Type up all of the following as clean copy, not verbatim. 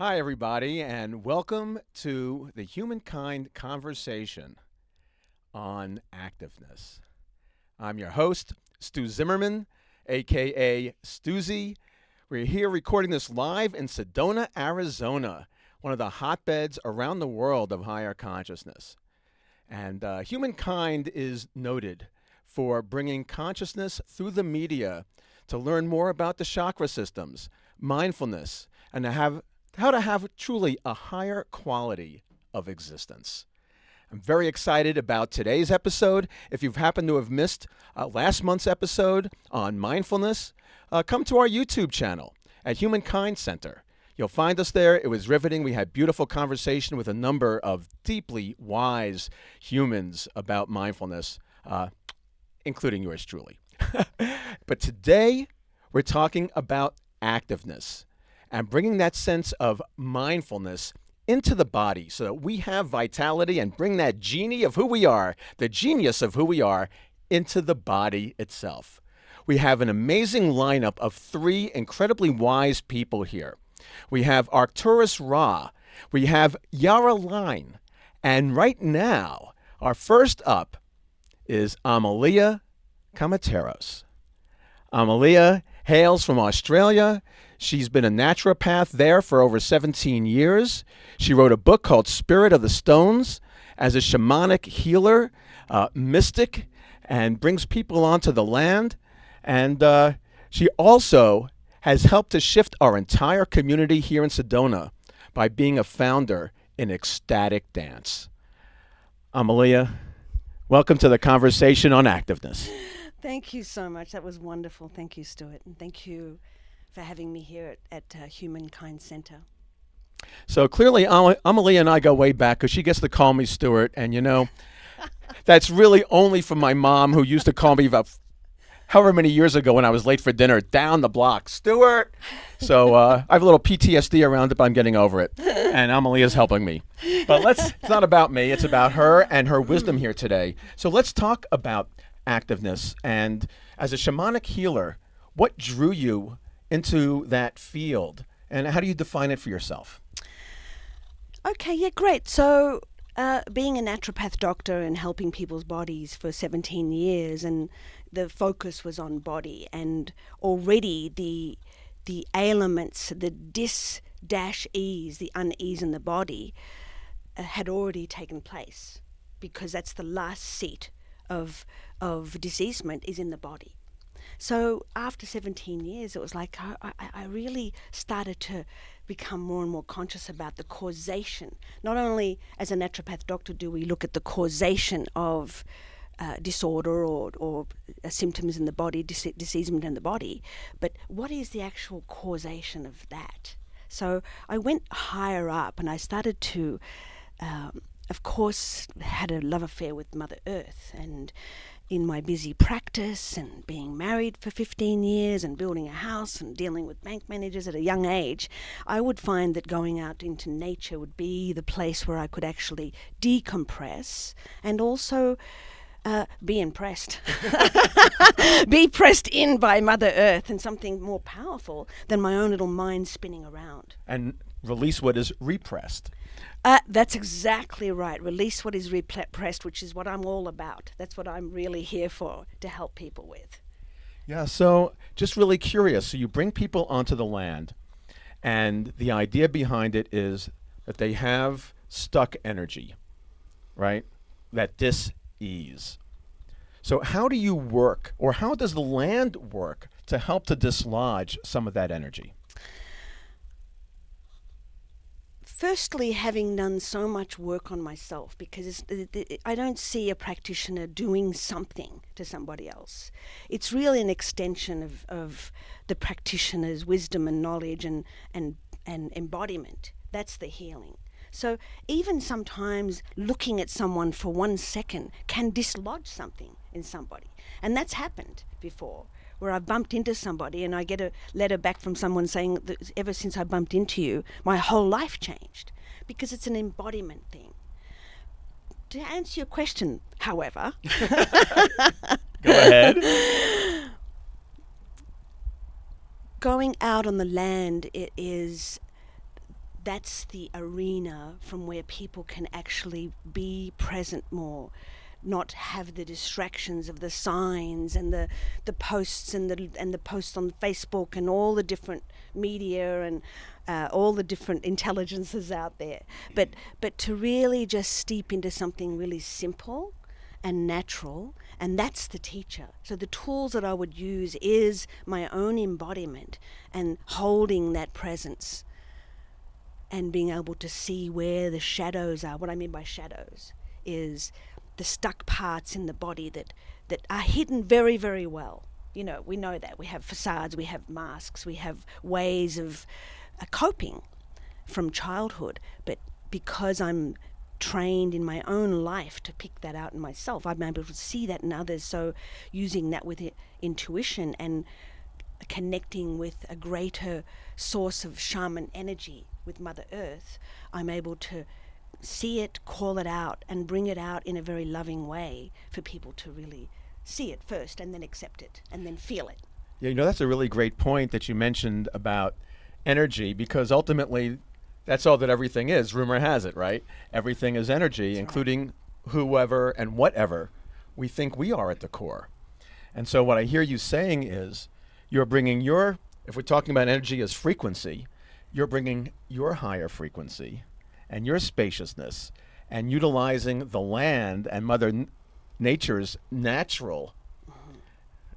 Hi, everybody, and welcome to the Humankind conversation on activeness. I'm your host, Stu Zimmerman, aka Stu Z. We're here recording this live in Sedona, Arizona, one of the hotbeds around the world of higher consciousness. And Humankind is noted for bringing consciousness through the media to learn more about the chakra systems, mindfulness, and how to have truly a higher quality of existence. I'm very excited about today's episode. If you've happened to have missed last month's episode on mindfulness, come to our YouTube channel at Humankind Center. You'll find us there. It was riveting. We had beautiful conversation with a number of deeply wise humans about mindfulness, including yours truly. But today, we're talking about activeness and bringing that sense of mindfulness into the body so that we have vitality and bring that genie of who we are, the genius of who we are, into the body itself. We have an amazing lineup of three incredibly wise people here. We have Arcturus Ra, we have Yara Line, and right now, our first up is Amalia Camateros. Amalia hails from Australia. She's been a naturopath there for over 17 years. She wrote a book called Spirit of the Stones as a shamanic healer, mystic, and brings people onto the land. And she also has helped to shift our entire community here in Sedona by being a founder in ecstatic dance. Amalia, welcome to the conversation on activeness. Thank you so much. That was wonderful. Thank you, Stuart. And thank you for having me here at Humankind Center. So clearly, Amalia and I go way back because she gets to call me Stuart. And, you know, that's really only from my mom, who used to call me about however many years ago when I was late for dinner, down the block, Stuart. So I have a little PTSD around it, but I'm getting over it. And Amalia's helping me. But it's not about me. It's about her and her wisdom here today. So let's talk about activeness. And as a shamanic healer, what drew you into that field, and how do you define it for yourself? Okay, yeah, great. So being a naturopath doctor and helping people's bodies for 17 years, and the focus was on body, and already the ailments, the dis-ease, the unease in the body had already taken place, because that's the last seat of diseasement is in the body. So after 17 years, it was like I really started to become more and more conscious about the causation. Not only as a naturopath doctor do we look at the causation of disorder or symptoms in the body, diseasement in the body, but what is the actual causation of that? So I went higher up, and I started to, of course, had a love affair with Mother Earth. And in my busy practice and being married for 15 years and building a house and dealing with bank managers at a young age, I would find that going out into nature would be the place where I could actually decompress and also be impressed. Be pressed in by Mother Earth and something more powerful than my own little mind spinning around. And release what is repressed. That's exactly right. Release what is repressed, which is what I'm all about. That's what I'm really here for, to help people with. Yeah, so just really curious. So you bring people onto the land, and the idea behind it is that they have stuck energy, right? That dis-ease. So how do you work, or how does the land work to help to dislodge some of that energy? Firstly, having done so much work on myself, because I don't see a practitioner doing something to somebody else. It's really an extension of the practitioner's wisdom and knowledge and embodiment. That's the healing. So even sometimes looking at someone for 1 second can dislodge something in somebody. And that's happened before, where I've bumped into somebody and I get a letter back from someone saying that ever since I bumped into you, my whole life changed, because it's an embodiment thing. To answer your question, however, Go ahead. going out on the land, it is that's the arena from where people can actually be present more, not have the distractions of the signs and the posts and the posts on Facebook and all the different media and all the different intelligences out there. But to really just steep into something really simple and natural, and that's the teacher. So the tools that I would use is my own embodiment and holding that presence and being able to see where the shadows are. What I mean by shadows is the stuck parts in the body that are hidden very, very well. You know, we know that. We have facades, we have masks, we have ways of coping from childhood. But because I'm trained in my own life to pick that out in myself, I'm able to see that in others. So using that with intuition and connecting with a greater source of shaman energy with Mother Earth, I'm able to see it, call it out, and bring it out in a very loving way for people to really see it first and then accept it and then feel it. Yeah, you know, that's a really great point that you mentioned about energy, because ultimately that's all that everything is. Rumor has it, right? Everything is energy, that's including right. Whoever and whatever we think we are at the core. And so what I hear you saying is you're bringing your, if we're talking about energy as frequency, you're bringing your higher frequency and your spaciousness and utilizing the land and Mother Nature's natural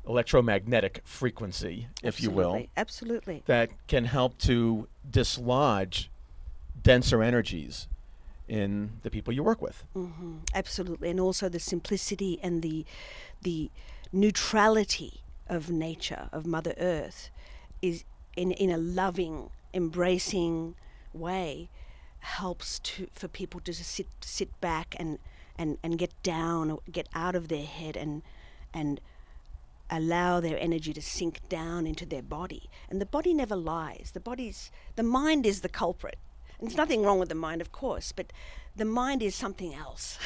electromagnetic frequency, if you will. Absolutely. That can help to dislodge denser energies in the people you work with. Mm-hmm. Absolutely. And also the simplicity and the neutrality of nature, of Mother Earth, is in a loving, embracing way, helps for people to sit back and get down, or get out of their head and allow their energy to sink down into their body. And the body never lies. The mind is the culprit. And there's nothing wrong with the mind, of course, but the mind is something else.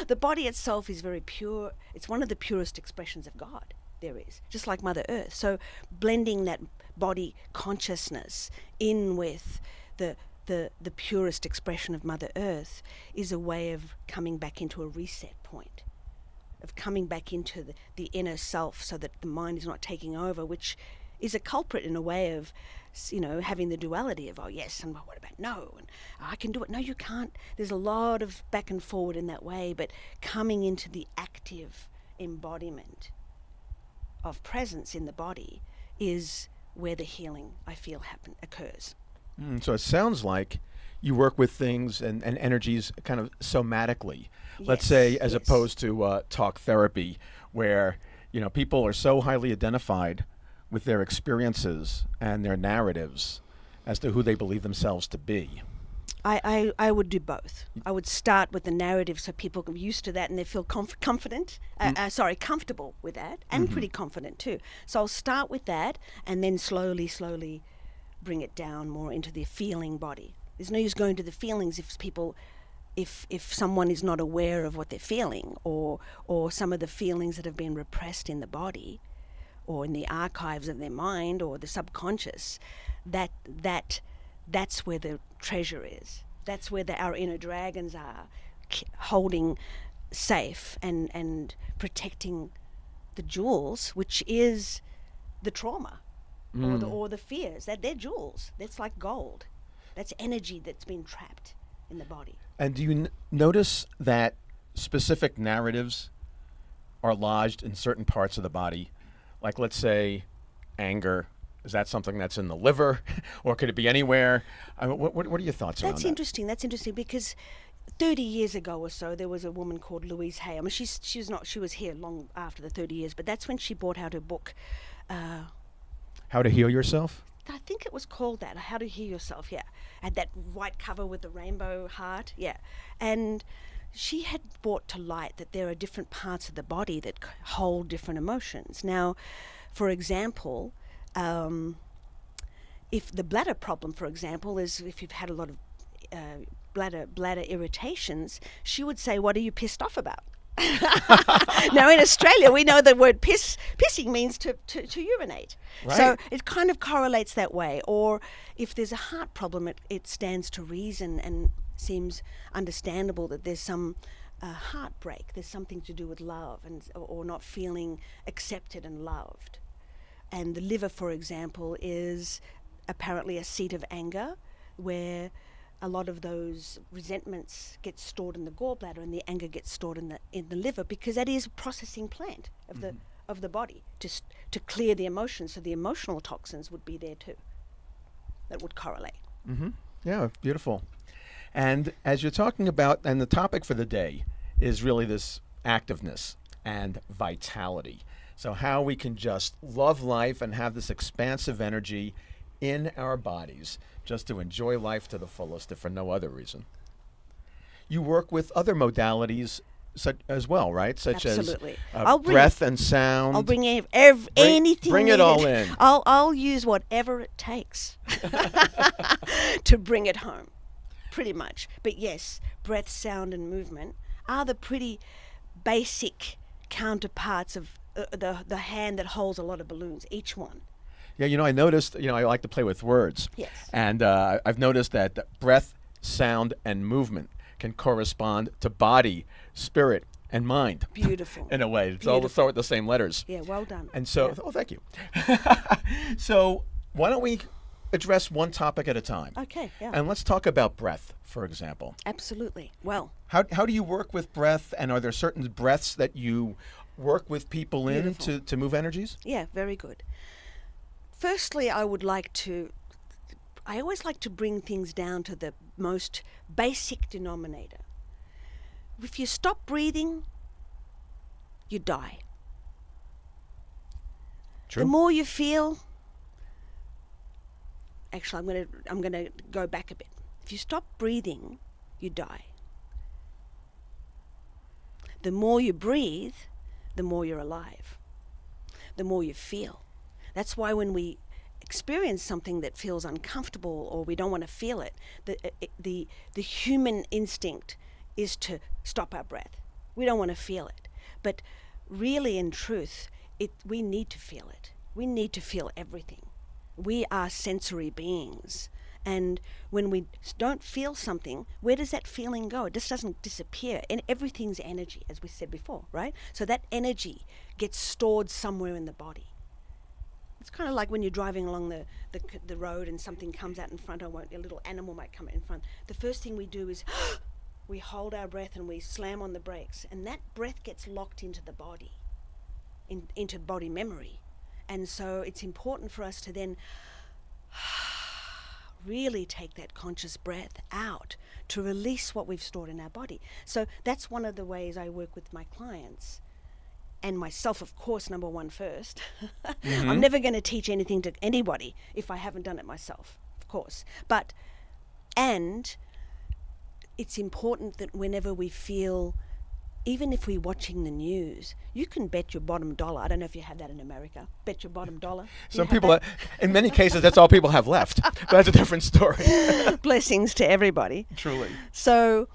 The body itself is very pure. It's one of the purest expressions of God there is, just like Mother Earth. So blending that body consciousness in with the purest expression of Mother Earth is a way of coming back into a reset point, of coming back into the inner self, so that the mind is not taking over, which is a culprit in a way of, you know, having the duality of, oh yes, and what about no, and I can do it, no you can't. There's a lot of back and forward in that way, but coming into the active embodiment of presence in the body is where the healing, I feel, occurs. So it sounds like you work with things and energies kind of somatically. Let's say, as opposed to talk therapy, where, you know, people are so highly identified with their experiences and their narratives as to who they believe themselves to be. I would do both. I would start with the narrative so people get used to that and they feel comfortable with that, and pretty confident too. So I'll start with that and then slowly bring it down more into the feeling body. There's no use going to the feelings if someone is not aware of what they're feeling, or some of the feelings that have been repressed in the body or in the archives of their mind or the subconscious. That's where the treasure is. That's where our inner dragons are, holding safe and protecting the jewels, which is the trauma or the fears. They're jewels. That's like gold. That's energy that's been trapped in the body. And do you notice that specific narratives are lodged in certain parts of the body? Like, let's say, anger. Is that something that's in the liver, or could it be anywhere? I mean, what are your thoughts around that? That's interesting because 30 years ago or so, there was a woman called Louise Hay. I mean, she was here long after the 30 years, but that's when she brought out her book. How to Heal Yourself? I think it was called that, How to Heal Yourself, yeah. Had that white cover with the rainbow heart, yeah. And she had brought to light that there are different parts of the body that hold different emotions. Now, for example, if the bladder problem, for example, is if you've had a lot of bladder irritations, she would say, what are you pissed off about? Now, in Australia, we know the word pissing means to urinate. Right. So it kind of correlates that way. Or if there's a heart problem, it stands to reason and seems understandable that there's some heartbreak. There's something to do with love or not feeling accepted and loved. And the liver, for example, is apparently a seat of anger, where a lot of those resentments get stored in the gallbladder and the anger gets stored in the liver, because that is a processing plant of the body to clear the emotions. So the emotional toxins would be there too. That would correlate. Mm-hmm. Yeah, beautiful. And as you're talking about, and the topic for the day is really this activeness and vitality. So how we can just love life and have this expansive energy in our bodies just to enjoy life to the fullest, if for no other reason. You work with other modalities as well, right? Such Absolutely. as breath and sound. I'll bring anything. Bring it all in. I'll use whatever it takes to bring it home, pretty much. But yes, breath, sound, and movement are the pretty basic counterparts of the hand that holds a lot of balloons, each one. Yeah, I noticed, I like to play with words. Yes. And I've noticed that breath, sound, and movement can correspond to body, spirit, and mind. Beautiful. In a way. It's Beautiful. all start with the same letters. Yeah, well done. And so, yeah. Oh, thank you. So why don't we address one topic at a time? Okay, yeah. And let's talk about breath, for example. Absolutely. Well. How do you work with breath, and are there certain breaths that you work with people in to move energies? Yeah, very good. Firstly, I always like to bring things down to the most basic denominator. If you stop breathing, you die. True. The more you feel, actually, I'm gonna go back a bit. If you stop breathing, you die. The more you breathe, the more you're alive. The more you feel. That's why when we experience something that feels uncomfortable or we don't want to feel it, the human instinct is to stop our breath. We don't want to feel it. But really, in truth, we need to feel it. We need to feel everything. We are sensory beings. And when we don't feel something, where does that feeling go? It just doesn't disappear. And everything's energy, as we said before, right? So that energy gets stored somewhere in the body. It's kind of like when you're driving along the road and something comes out in front, or a little animal might come out in front. The first thing we do is we hold our breath and we slam on the brakes. And that breath gets locked into the body, into body memory. And so it's important for us to then really take that conscious breath out to release what we've stored in our body. So that's one of the ways I work with my clients. And myself, of course, number one first. Mm-hmm. I'm never going to teach anything to anybody if I haven't done it myself, of course. And it's important that whenever we feel, even if we're watching the news, you can bet your bottom dollar. I don't know if you have that in America. Bet your bottom dollar. Some people, in many cases, that's all people have left. But that's a different story. Blessings to everybody. Truly. So,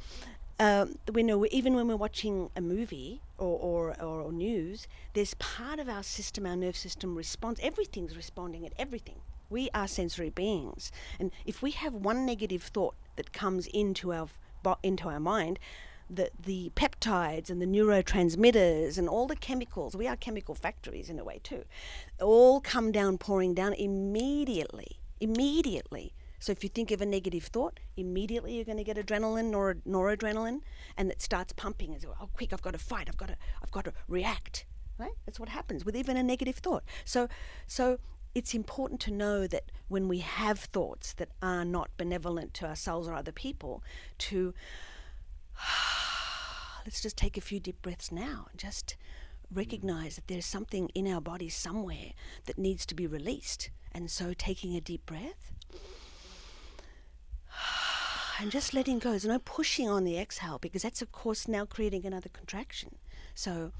we know even when we're watching a movie or news, there's part of our system, our nerve system responds. Everything's responding at everything. We are sensory beings, and if we have one negative thought that comes into our mind, the peptides and the neurotransmitters and all the chemicals, we are chemical factories in a way too, all come down, pouring down immediately. So if you think of a negative thought, immediately you're going to get adrenaline or noradrenaline, and it starts pumping. And oh, quick! I've got to fight. I've got to react. Right? That's what happens with even a negative thought. So it's important to know that when we have thoughts that are not benevolent to ourselves or other people, to let's just take a few deep breaths now and just recognize that there's something in our body somewhere that needs to be released. And so taking a deep breath and just letting go. There's no pushing on the exhale, because that's, of course, now creating another contraction. So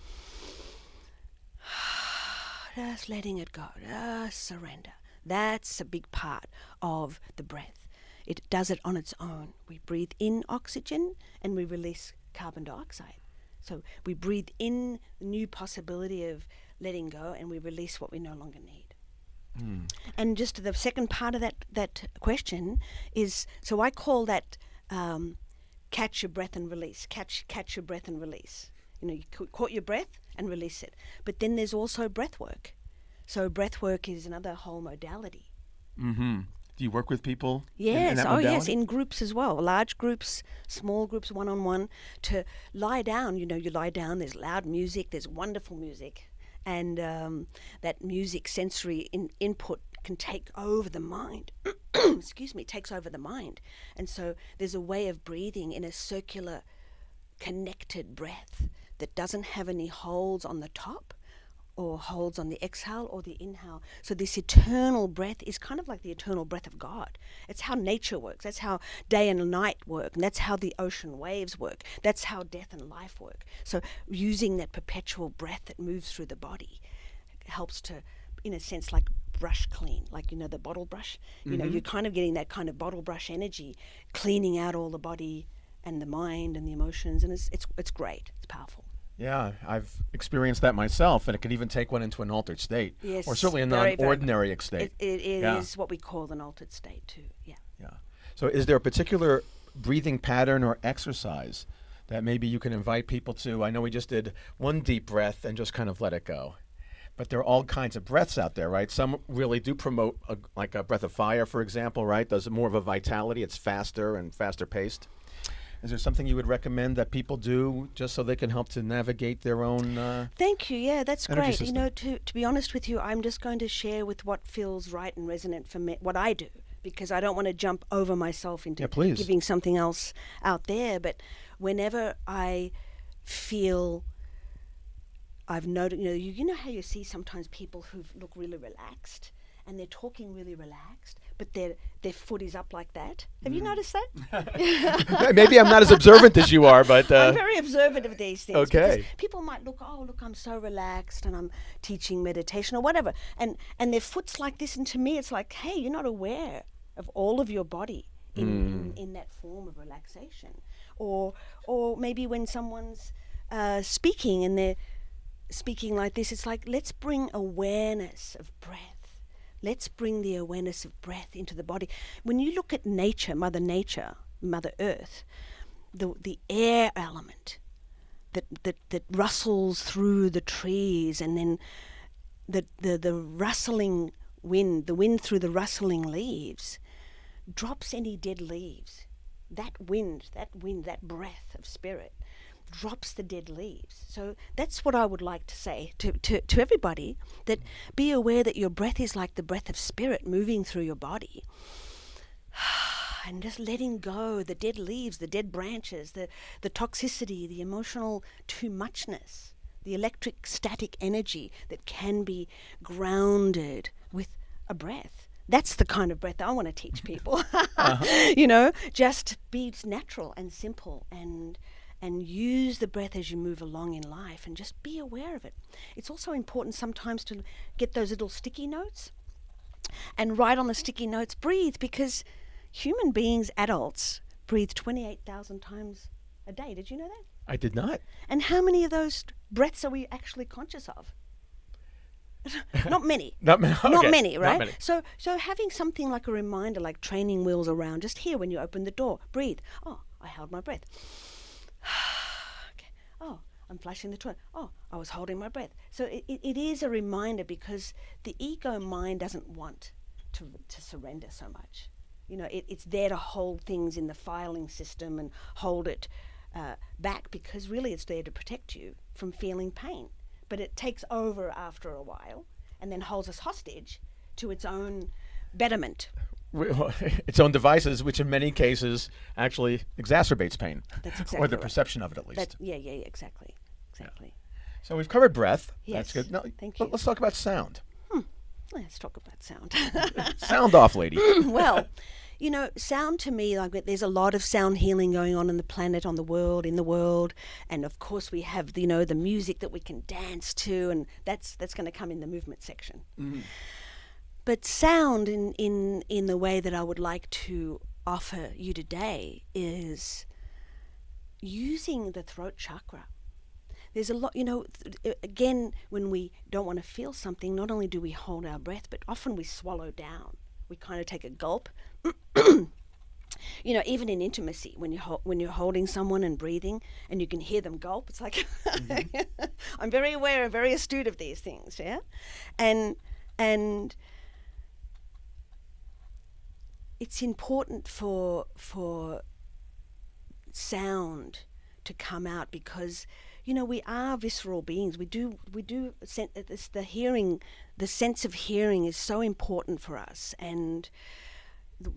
just letting it go. Just surrender. That's a big part of the breath. It does it on its own. We breathe in oxygen and we release carbon dioxide. So we breathe in the new possibility of letting go, and we release what we no longer need. And just the second part of that question is, so I call that catch your breath and release. Catch your breath and release. You caught your breath and release it. But then there's also breath work. So breath work is another whole modality. Mm-hmm. Do you work with people? Yes. in that modality? Yes, in groups as well. Large groups, small groups, one-on-one, to lie down. You lie down, there's loud music, there's wonderful music. And that music sensory input can take over the mind. Takes over the mind. And so there's a way of breathing in a circular, connected breath that doesn't have any holds on the top or holds on the exhale or the inhale. So this eternal breath is kind of like the eternal breath of God. It's how nature works. That's how day and night work. And that's how the ocean waves work. That's how death and life work. So using that perpetual breath that moves through the body helps to, in a sense, like brush clean, like, the bottle brush. You're kind of getting that kind of bottle brush energy, cleaning out all the body and the mind and the emotions. And it's great. It's powerful. Yeah, I've experienced that myself, and it can even take one into an altered state, yes, or certainly a non-ordinary state. It is what we call an altered state too. Yeah. Yeah. So, is there a particular breathing pattern or exercise that maybe you can invite people to? I know we just did one deep breath and just kind of let it go, but there are all kinds of breaths out there, right? Some really do promote, like a breath of fire, for example, right? Does more of a vitality. It's faster and faster paced. Is there something you would recommend that people do just so they can help to navigate their own Thank you. Yeah, that's great. system? To be honest with you, I'm just going to share with what feels right and resonant for me, what I do, because I don't want to jump over myself into giving something else out there. But whenever I feel I've noticed, you know how you see sometimes people who look really relaxed and they're talking really relaxed, but their foot is up like that. Have you noticed that? Maybe I'm not as observant as you are, but I'm very observant of these things. Okay. Because people might look, I'm so relaxed and I'm teaching meditation or whatever, and their foot's like this, and to me it's like, hey, you're not aware of all of your body in that form of relaxation. Or maybe when someone's speaking and they're speaking like this, it's like, let's bring awareness of breath. Let's bring the awareness of breath into the body. When you look at nature, Mother Earth, the air element that rustles through the trees, and then the rustling wind, the wind through the rustling leaves, drops any dead leaves. That wind, that breath of spirit drops the dead leaves. So that's what I would like to say to everybody, that be aware that your breath is like the breath of spirit moving through your body. And just letting go the dead leaves, the dead branches, the toxicity, the emotional too muchness, the electric static energy that can be grounded with a breath. That's the kind of breath I want to teach people. Just be natural and simple, and use the breath as you move along in life, and just be aware of it. It's also important sometimes to get those little sticky notes and write on the sticky notes, breathe, because human beings, adults, breathe 28,000 times a day. Did you know that? I did not. And how many of those breaths are we actually conscious of? Not many. Not many. Okay. Not many, right? Not many. So having something like a reminder, like training wheels around, just here when you open the door, breathe. Oh, I held my breath. Okay. Oh, I'm flushing the toilet. Oh, I was holding my breath. So it is a reminder, because the ego mind doesn't want to surrender so much. It's there to hold things in the filing system and hold it back, because really it's there to protect you from feeling pain. But it takes over after a while and then holds us hostage to its own betterment. Its own devices, which in many cases actually exacerbates pain. That's exactly or the right. perception of it, at least. Exactly. Yeah. So we've covered breath. Yes. That's good. Now, Thank you. Let's talk about sound. Let's talk about sound. Sound off, lady. Well, sound to me, like, there's a lot of sound healing going on in the planet, in the world, and of course we have the music that we can dance to, and that's going to come in the movement section. Mm-hmm. But sound in the way that I would like to offer you today is using the throat chakra There's a lot, again, when we don't want to feel something, not only do we hold our breath, but often we swallow down. We kind of take a gulp. Even in intimacy, when you're holding someone and breathing, and you can hear them gulp, it's like I'm very aware and very astute of these things, yeah, and it's important for sound to come out because we are visceral beings. We do it's the sense of hearing is so important for us, and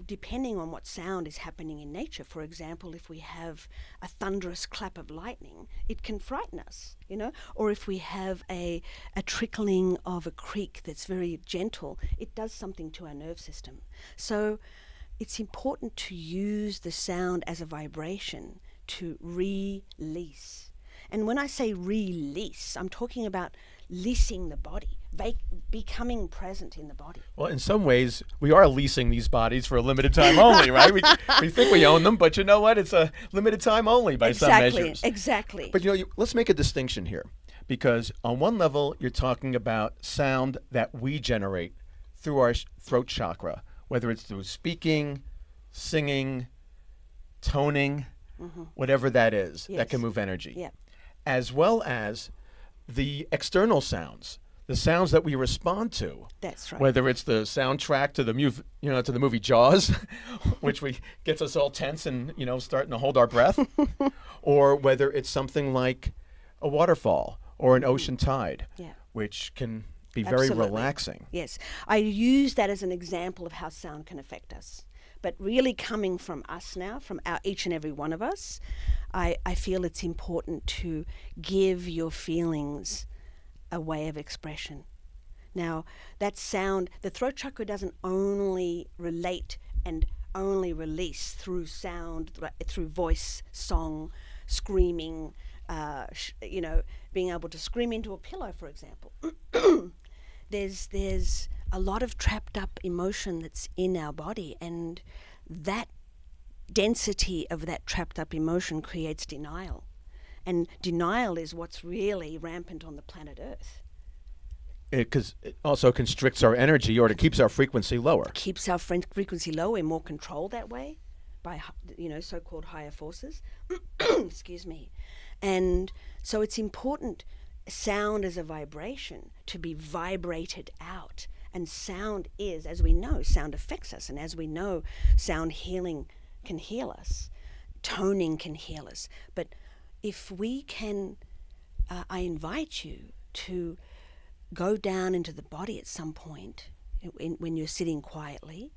depending on what sound is happening in nature. For example, if we have a thunderous clap of lightning, it can frighten us, or if we have a trickling of a creek that's very gentle, it does something to our nerve system. So it's important to use the sound as a vibration to release. And when I say release, I'm talking about leasing the body, becoming present in the body. Well, in some ways, we are leasing these bodies for a limited time only, right? We think we own them, but you know what? It's a limited time only by some measures. Exactly. But let's make a distinction here, because on one level, you're talking about sound that we generate through our throat chakra, whether it's through speaking, singing, toning, whatever that is, that can move energy, as well as the external sounds, the sounds that we respond to. That's right. Whether it's the soundtrack to the movie Jaws, which gets us all tense and starting to hold our breath, or whether it's something like a waterfall or an ocean tide, which can be very relaxing. Yes, I use that as an example of how sound can affect us. But really coming from us now, from each and every one of us, I feel it's important to give your feelings a way of expression. Now, that sound, the throat chakra doesn't only relate and only release through sound, through voice, song, screaming, being able to scream into a pillow, for example. There's a lot of trapped up emotion that's in our body, and that density of that trapped up emotion creates denial. And denial is what's really rampant on the planet Earth. Because it also constricts our energy, or it keeps our frequency lower. Keeps our frequency low. We're more controlled that way by, so-called higher forces. Excuse me. And so it's important, sound as a vibration, to be vibrated out. And sound is, as we know, sound affects us. And as we know, sound healing can heal us. Toning can heal us. But if we can, I invite you to go down into the body at some point when you're sitting quietly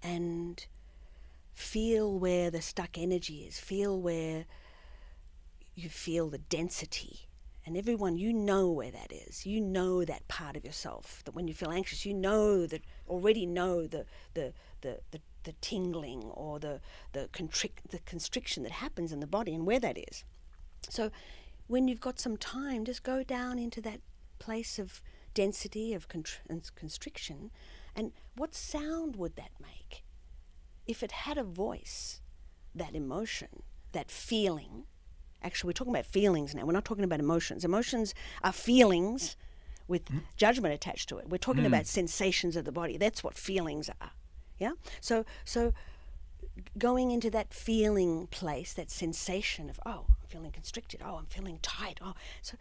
and feel where the stuck energy is. Feel where you feel the density. And everyone, you know where that is. You know that part of yourself. That when you feel anxious, you know that, already know the tingling or the constriction that happens in the body and where that is. So when you've got some time, just go down into that place of density, of constriction, and what sound would that make? If it had a voice, that emotion, that feeling. Actually, we're talking about feelings now. We're not talking about emotions. Emotions are feelings with judgment attached to it. We're talking about sensations of the body. That's what feelings are. Yeah? So going into that feeling place, that sensation of, oh, I'm feeling constricted. Oh, I'm feeling tight. Oh, so,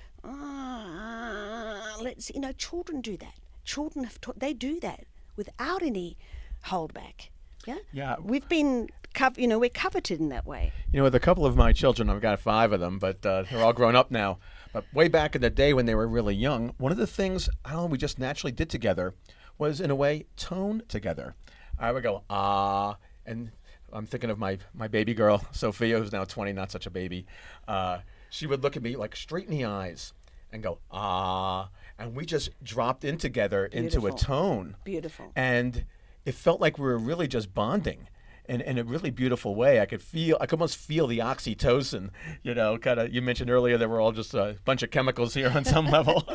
children do that. Children they do that without any holdback. Yeah? Yeah. We've been, we're coveted in that way. With a couple of my children, I've got 5 of them, but they're all grown up now. But way back in the day when they were really young, one of the things, we just naturally did together was, in a way, tone together. I would go, ah, and I'm thinking of my baby girl, Sophia, who's now 20, not such a baby. She would look at me like straight in the eyes and go, ah, and we just dropped in together into a tone. Beautiful. And it felt like we were really just bonding in a really beautiful way. I could almost feel the oxytocin, you mentioned earlier that we're all just a bunch of chemicals here on some level.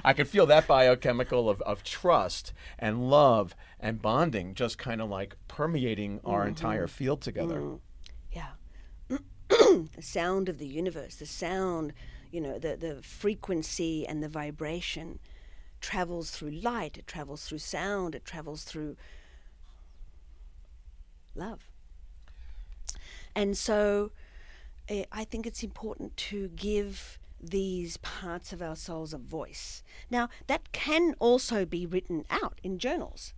I could feel that biochemical of trust and love and bonding just kind of like permeating our entire field together. Yeah. The sound of the universe, the sound, the frequency and the vibration travels through light, it travels through sound, it travels through love. And so I think it's important to give these parts of our souls a voice. Now, that can also be written out in journals.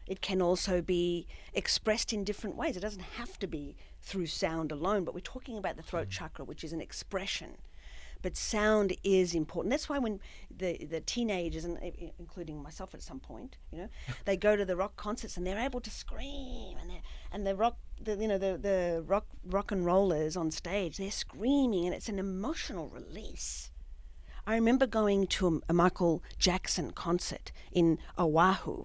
It can also be expressed in different ways. It doesn't have to be through sound alone, but we're talking about the throat chakra, which is an expression. But sound is important. That's why when the teenagers, and including myself at some point, they go to the rock concerts and they're able to scream, and the rock and rollers on stage, they're screaming, and it's an emotional release. I remember going to a Michael Jackson concert in Oahu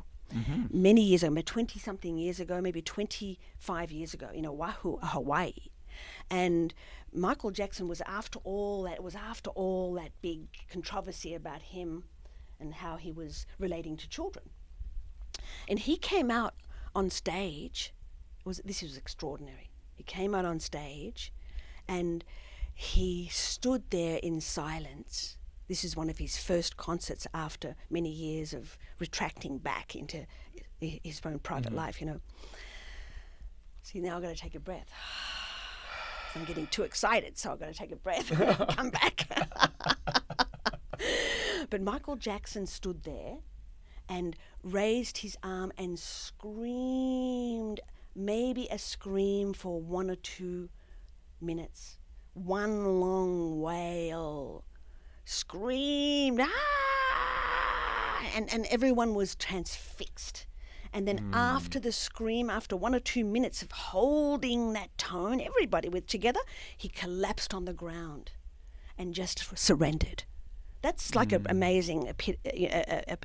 many years ago, 20-something years ago, maybe 25 years ago, in Oahu, Hawaii. And Michael Jackson was after all that big controversy about him and how he was relating to children. And he came out on stage. This was extraordinary. He came out on stage and he stood there in silence. This is one of his first concerts after many years of retracting back into his own private life, See, now I've got to take a breath. I'm getting too excited, so I've got to take a breath and come back. But Michael Jackson stood there and raised his arm and screamed, maybe a scream for 1 or 2 minutes. One long wail. Screamed, ah! And everyone was transfixed. And then after the scream, after 1 or 2 minutes of holding that tone, everybody was together, he collapsed on the ground and just surrendered. That's like an amazing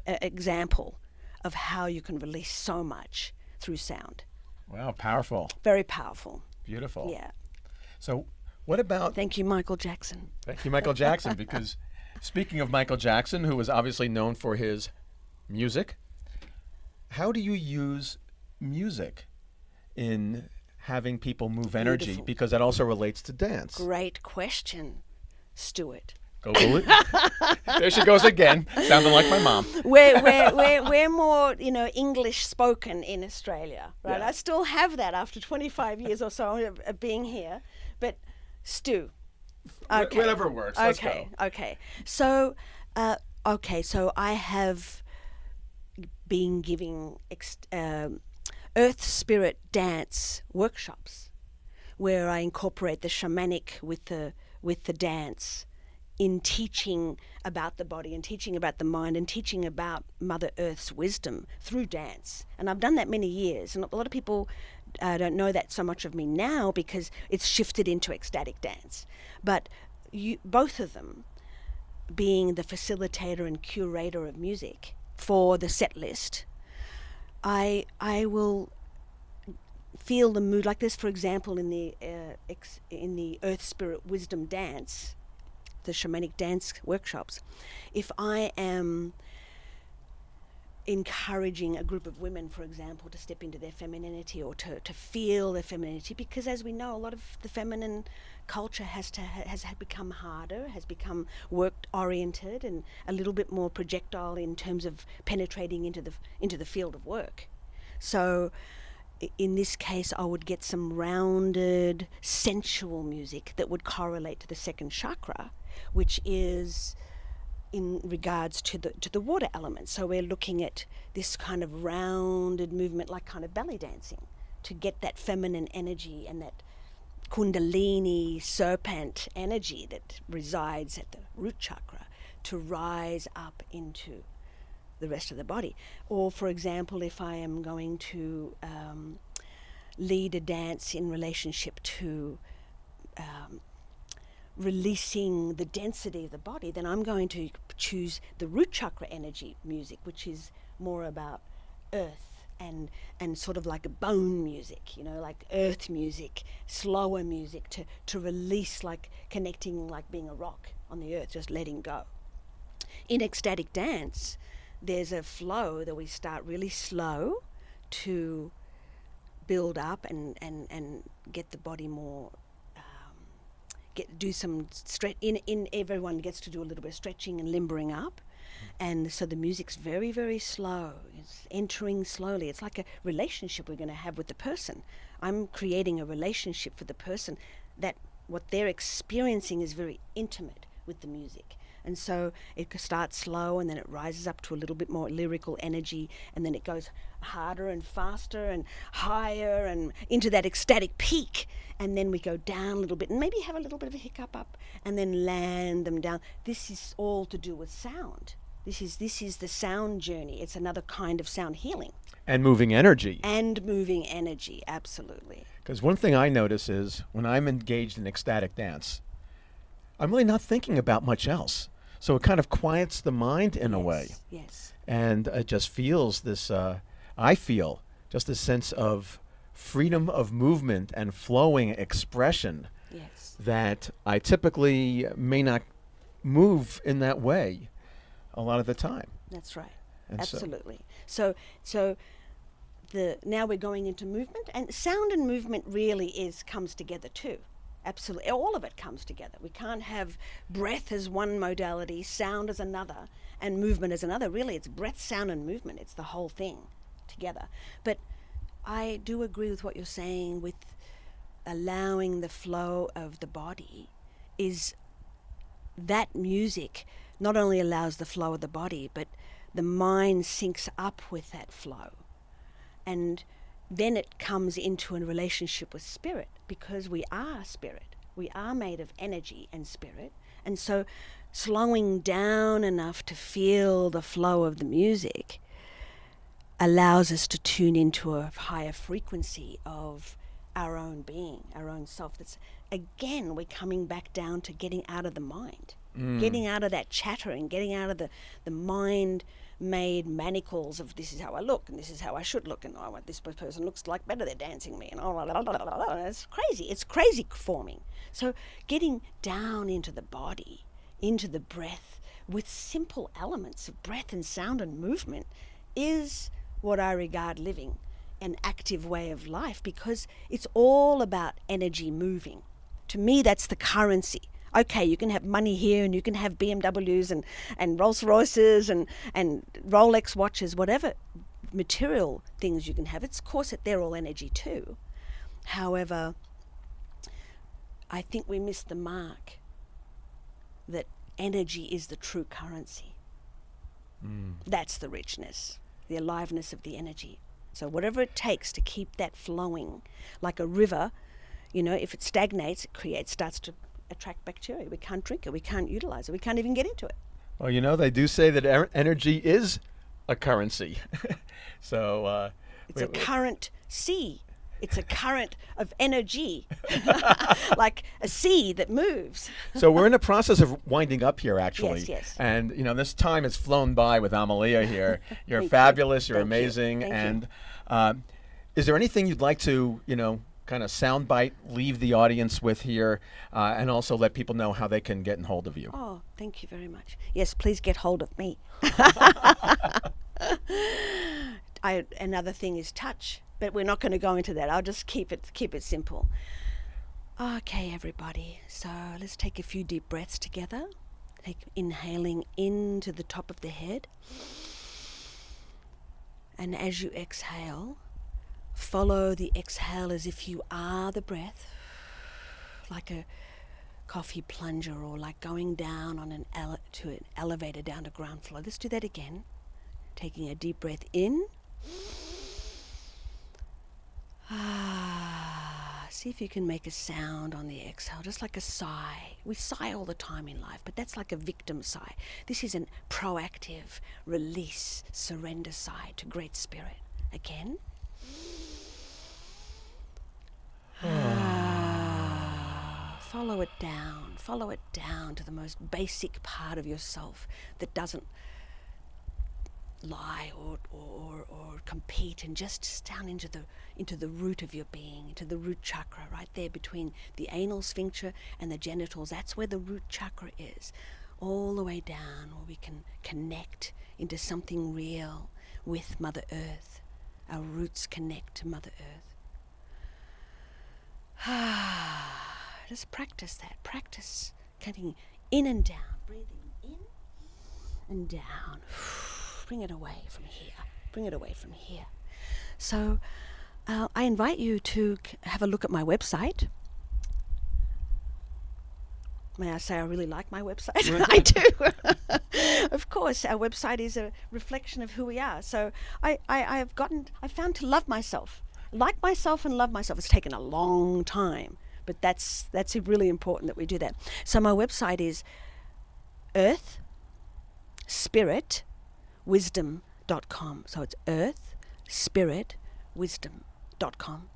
example of how you can release so much through sound. Wow, powerful. Very powerful. Beautiful. Yeah. So what about... Thank you, Michael Jackson. Thank you, Michael Jackson, because speaking of Michael Jackson, who was obviously known for his music, how do you use music in having people move energy? Beautiful. Because that also relates to dance. Great question, Stuart. Google it. There she goes again, sounding like my mom. We're more, English spoken in Australia, right? Yeah. I still have that after 25 years or so of being here. But Stu, okay. Whatever works. Let's Okay, go. okay. So I have been giving earth spirit dance workshops where I incorporate the shamanic with the dance in teaching about the body and teaching about the mind and teaching about Mother Earth's wisdom through dance. And I've done that many years, and a lot of people don't know that so much of me now because it's shifted into ecstatic dance. But both of them, being the facilitator and curator of music for the set list, I will feel the mood like this. For example, in the Earth Spirit Wisdom Dance, the shamanic dance workshops, if I am encouraging a group of women, for example, to step into their femininity or to feel their femininity, because as we know, a lot of the feminine culture has become harder, has become work-oriented and a little bit more projectile in terms of penetrating into the field of work. So in this case, I would get some rounded, sensual music that would correlate to the second chakra, which is in regards to the water element. So we're looking at this kind of rounded movement, like kind of belly dancing, to get that feminine energy and that kundalini serpent energy that resides at the root chakra to rise up into the rest of the body. Or, for example, if I am going to lead a dance in relationship to releasing the density of the body, then I'm going to choose the root chakra energy music, which is more about earth and sort of like a bone music, like earth music, slower music to release, like connecting, like being a rock on the earth, just letting go. In ecstatic dance, there's a flow that we start really slow to build up and get the body more do some in everyone gets to do a little bit of stretching and limbering up. And so the music's very, very slow. It's entering slowly. It's like a relationship we're going to have with the person. I'm creating a relationship for the person that what they're experiencing is very intimate with the music. And so it starts slow, and then it rises up to a little bit more lyrical energy, and then it goes harder and faster and higher and into that ecstatic peak. And then we go down a little bit and maybe have a little bit of a hiccup up and then land them down. This is all to do with sound. This is the sound journey. It's another kind of sound healing. And moving energy. And moving energy, absolutely. Because one thing I notice is when I'm engaged in ecstatic dance, I'm really not thinking about much else. So it kind of quiets the mind in a way. Yes. And it just feels this, I feel just a sense of freedom of movement and flowing expression that I typically may not move in that way a lot of the time. That's right. And absolutely. So now we're going into movement, and sound and movement really comes together too. Absolutely. All of it comes together. We can't have breath as one modality, sound as another, and movement as another. Really, it's breath, sound, and movement. It's the whole thing together. But I do agree with what you're saying with allowing the flow of the body. Is that music not only allows the flow of the body, but the mind syncs up with that flow. And then it comes into a relationship with spirit, because we are spirit. We are made of energy and spirit. And so slowing down enough to feel the flow of the music allows us to tune into a higher frequency of our own being, our own self. That's, again, we're coming back down to getting out of the mind, getting out of that chattering, getting out of the mind made manacles of this is how I look and this is how I should look and oh, this person looks like better, they're dancing me and it's crazy forming. So getting down into the body, into the breath with simple elements of breath and sound and movement is what I regard living an active way of life, because it's all about energy moving. To me, that's the currency. Okay, you can have money here and you can have BMWs and Rolls Royces and Rolex watches, whatever material things you can have. It's of course that they're all energy too. However, I think we miss the mark that energy is the true currency. That's the richness, the aliveness of the energy. So whatever it takes to keep that flowing, like a river, if it stagnates, it starts to attract bacteria. We can't drink it. We can't utilize it. We can't even get into it. Well, they do say that energy is a currency. So it's a current sea. It's a current of energy, like a sea that moves. So we're in the process of winding up here, actually. Yes. And this time has flown by with Amalia here. You're fabulous. You're amazing. Thank you. Is there anything you'd like to, kind of soundbite, leave the audience with here, and also let people know how they can get in hold of you? Oh, thank you very much. Yes, please get hold of me. Another thing is touch, but we're not going to go into that. I'll just keep it simple. Okay, everybody. So let's take a few deep breaths together. Inhaling into the top of the head. And as you exhale, follow the exhale as if you are the breath, like a coffee plunger or like going down on to an elevator down to ground floor. Let's do that again. Taking a deep breath in. See if you can make a sound on the exhale, just like a sigh. We sigh all the time in life, but that's like a victim sigh. This is a proactive release, surrender sigh to Great Spirit. Again. Follow it down to the most basic part of yourself that doesn't lie or compete, and just down into the root of your being, into the root chakra, right there between the anal sphincter and the genitals. That's where the root chakra is, all the way down, where we can connect into something real with Mother Earth. Our roots connect to Mother Earth. Just practice that. Practice cutting in and down. Breathing in and down. Bring it away from here. Bring it away from here. So I invite you to have a look at my website. May I say I really like my website? I do. Of course, our website is a reflection of who we are. So I've found to love myself, like myself and love myself. It's taken a long time, but that's really important that we do that. So my website is earthspiritwisdom.com. So it's earthspiritwisdom.com.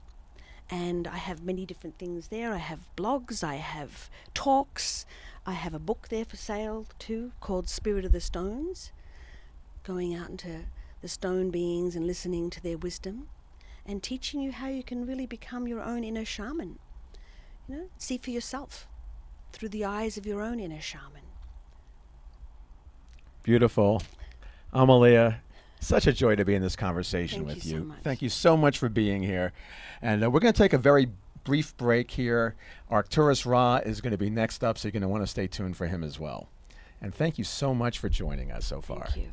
And I have many different things there. I have blogs, I have talks, I have a book there for sale too called Spirit of the Stones, going out into the stone beings and listening to their wisdom and teaching you how you can really become your own inner shaman. You know, see for yourself through the eyes of your own inner shaman. Beautiful. Amalia, such a joy to be in this conversation with you. So much. Thank you so much for being here. And we're going to take a very brief break here. Arcturus Ra is going to be next up, so you're going to want to stay tuned for him as well. And thank you so much for joining us so far. Thank you.